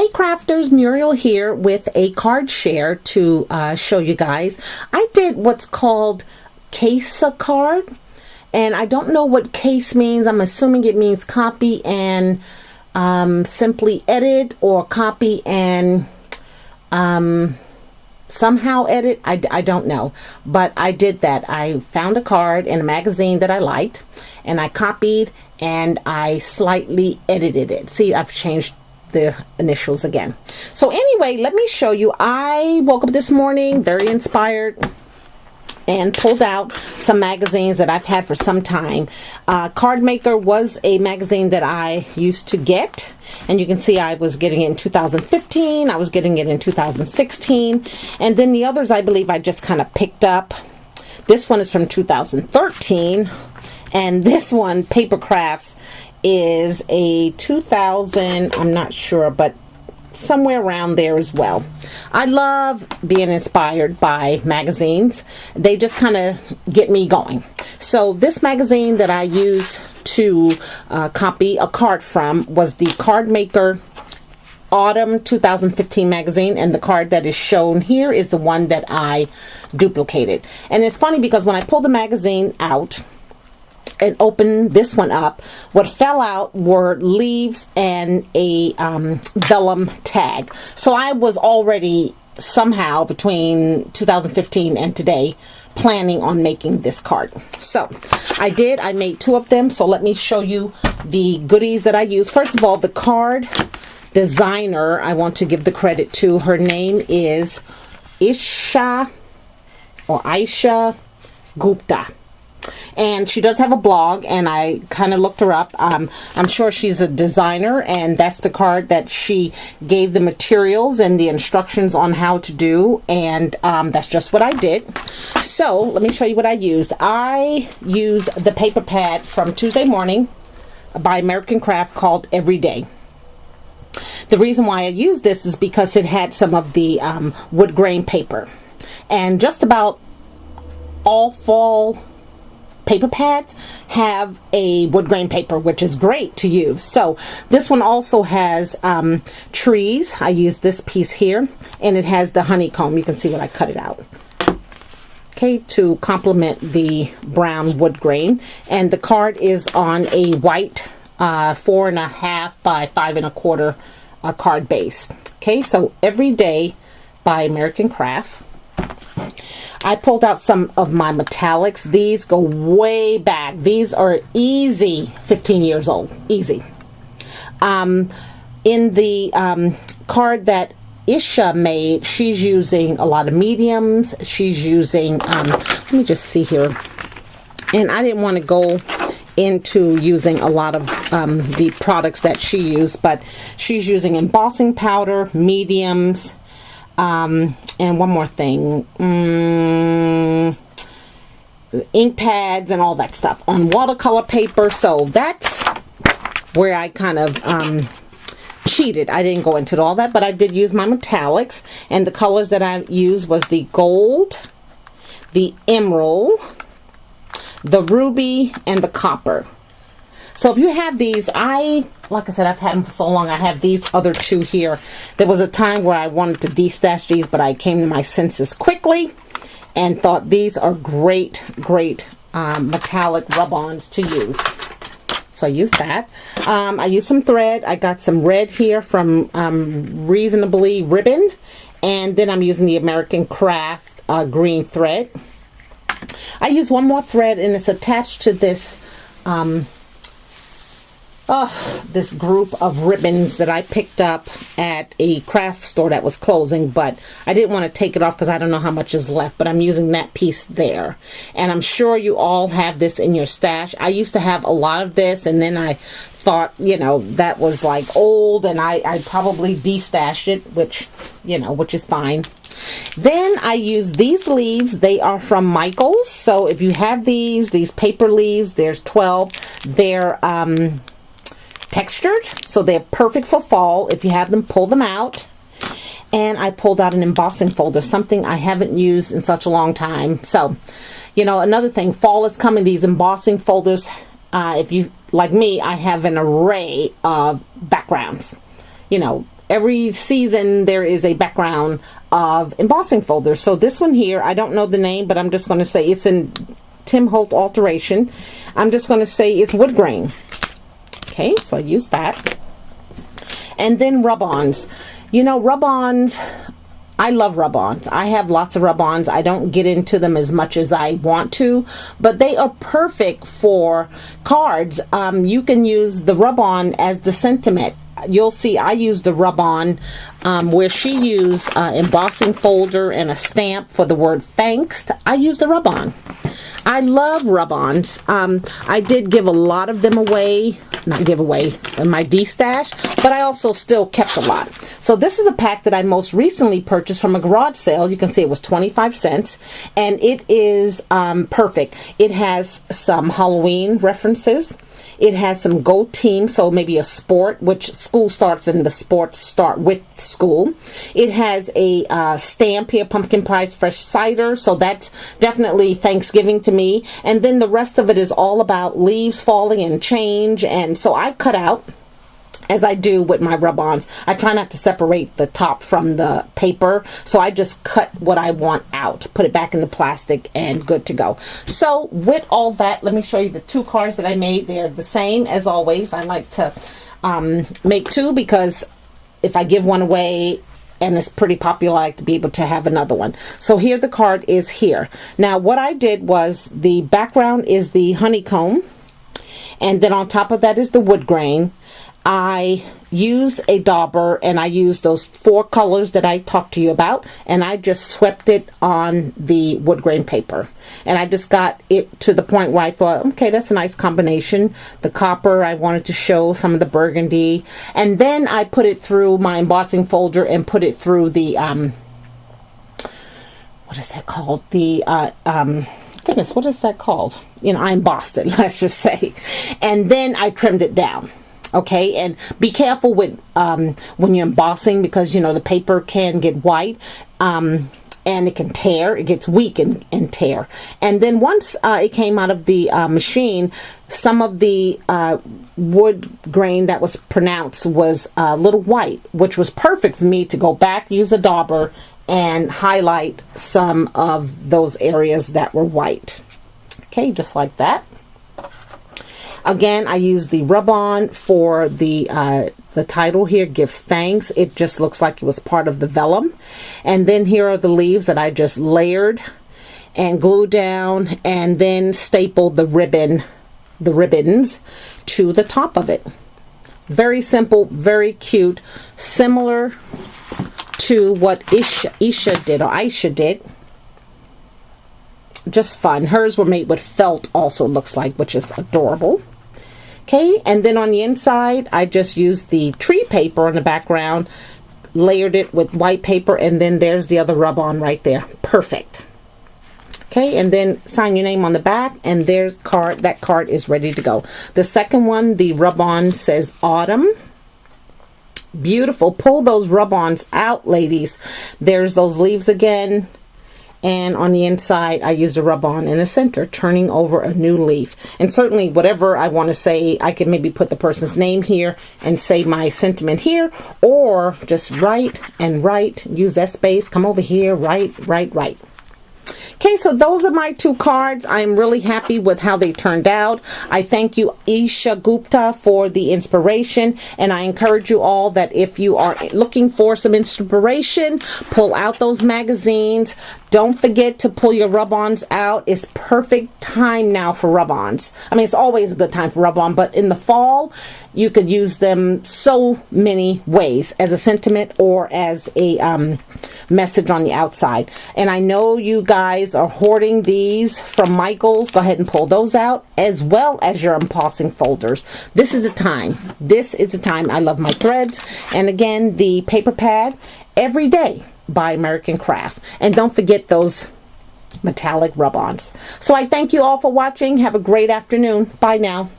Hey crafters, Muriel here with a card share to show you guys. I did what's called case a card, and I don't know what case means. I'm assuming it means copy and simply edit, or copy and somehow edit. I don't know, but I did that. I found a card in a magazine that I liked, and I copied and I slightly edited it. See, I've changed the initials again. So anyway, let me show you. I woke up this morning very inspired and pulled out some magazines that I've had for some time. Card Maker was a magazine that I used to get, and you can see I was getting it in 2015, I was getting it in 2016, and then the others I believe I just kind of picked up. This one is from 2013, and this one, Paper Crafts, is a 2000, I'm not sure, but somewhere around there as well. I love being inspired by magazines. They just kind of get me going. So this magazine that I use to copy a card from was the Card Maker Autumn 2015 magazine, and the card that is shown here is the one that I duplicated. And it's funny because when I pulled the magazine out and opened this one up, what fell out were leaves and a vellum tag. So I was already somehow between 2015 and today planning on making this card. So I made two of them. So let me show you the goodies that I use. First of all, the card designer, I want to give the credit to. Her name is Aisha Gupta. And she does have a blog, and I kind of looked her up. I'm sure she's a designer, and that's the card that she gave the materials and the instructions on how to do, and that's just what I did. So let me show you what I used. I used the paper pad from Tuesday Morning by American Craft called Everyday. The reason why I used this is because it had some of the wood grain paper, and just about all fall paper pads have a wood grain paper, which is great to use. So this one also has trees. I use this piece here, and it has the honeycomb. You can see when I cut it out, okay, to complement the brown wood grain. And the card is on a white 4.5 by 5 1/4 card base. Okay, so Everyday by American Craft. I pulled out some of my metallics. These go way back. These are easy 15 years old. Easy. In the card that Isha made, she's using a lot of mediums. She's using, let me just see here. And I didn't want to go into using a lot of the products that she used, but she's using embossing powder, mediums, and one more thing, ink pads and all that stuff on watercolor paper. So that's where I kind of cheated. I didn't go into all that, but I did use my metallics, and the colors that I used was the gold, the emerald, the ruby, and the copper. So if you have these, like I said, I've had them for so long. I have these other two here. There was a time where I wanted to de-stash these, but I came to my senses quickly and thought these are great metallic rub-ons to use. So I used that. I used some thread. I got some red here from Reasonably Ribbon, and then I'm using the American Craft green thread. I use one more thread, and it's attached to this this group of ribbons that I picked up at a craft store that was closing, but I didn't want to take it off because I don't know how much is left, but I'm using that piece there. And I'm sure you all have this in your stash. I used to have a lot of this, and then I thought, you know, that was like old, and I probably de-stashed it, which is fine. Then I use these leaves. They are from Michaels. So if you have these paper leaves, there's 12. They're textured, so they're perfect for fall. If you have them, pull them out. And I pulled out an embossing folder, something I haven't used in such a long time. So, you know, another thing, fall is coming. These embossing folders, if you, like me, I have an array of backgrounds. You know, every season there is a background of embossing folders. So this one here, I don't know the name, but I'm just going to say it's in Tim Holt Alteration. I'm just going to say it's wood grain. Okay, so I use that. And then rub-ons. You know, rub-ons, I love rub-ons. I have lots of rub-ons. I don't get into them as much as I want to, but they are perfect for cards. You can use the rub-on as the sentiment. You'll see I use the rub-on where she used embossing folder and a stamp for the word thanks. I use the rub-on. I love rub-ons. I did give a lot of them away, not give away in my D-stash, but I also still kept a lot. So this is a pack that I most recently purchased from a garage sale. You can see it was 25 cents, and it is perfect. It has some Halloween references. It has some Go Team, so maybe a sport, which school starts and the sports start with school. It has a stamp here, pumpkin pies, fresh cider, so that's definitely Thanksgiving to me. And then the rest of it is all about leaves falling and change, and so I cut out, as I do with my rub-ons, I try not to separate the top from the paper, so I just cut what I want out, put it back in the plastic, and good to go. So with all that, let me show you the two cards that I made. They're the same as always. I like to make two because if I give one away and it's pretty popular, I like to be able to have another one. So here the card is here. Now what I did was the background is the honeycomb, and then on top of that is the wood grain. I use a dauber, and I use those 4 colors that I talked to you about, and I just swept it on the wood grain paper. And I just got it to the point where I thought, okay, that's a nice combination. The copper, I wanted to show some of the burgundy. And then I put it through my embossing folder and put it through the, what is that called? The, goodness, what is that called? You know, I embossed it, let's just say. And then I trimmed it down. Okay, and be careful with when you're embossing, because you know the paper can get white and it can tear. It gets weak and tear. And then once it came out of the machine, some of the wood grain that was pronounced was a little white, which was perfect for me to go back, use a dauber, and highlight some of those areas that were white. Okay, just like that. Again, I use the rub-on for the title here, Gives Thanks. It just looks like it was part of the vellum. And then here are the leaves that I just layered and glued down, and then stapled the ribbons to the top of it. Very simple, very cute, similar to what Aisha did. Just fun. Hers were made with felt also, looks like, which is adorable. Okay, and then on the inside, I just used the tree paper on the background, layered it with white paper, and then there's the other rub-on right there. Perfect. Okay, and then sign your name on the back, and there's card. That card is ready to go. The second one, the rub-on says Autumn. Beautiful. Pull those rub-ons out, ladies. There's those leaves again. And on the inside, I used a rub-on in the center, turning over a new leaf. And certainly, whatever I want to say, I can maybe put the person's name here and say my sentiment here, or just write and write, use that space, come over here, write. Okay, so those are my two cards. I'm really happy with how they turned out. I thank you, Isha Gupta, for the inspiration, and I encourage you all that if you are looking for some inspiration, pull out those magazines. Don't forget to pull your rub-ons out. It's perfect time now for rub-ons. I mean, it's always a good time for rub-on, but in the fall, you could use them so many ways, as a sentiment or as a message on the outside. And I know you guys are hoarding these from Michael's. Go ahead and pull those out, as well as your embossing folders. This is the time. This is the time. I love my threads. And again, the paper pad, Every Day by American Craft. And don't forget those metallic rub-ons. So I thank you all for watching. Have a great afternoon. Bye now.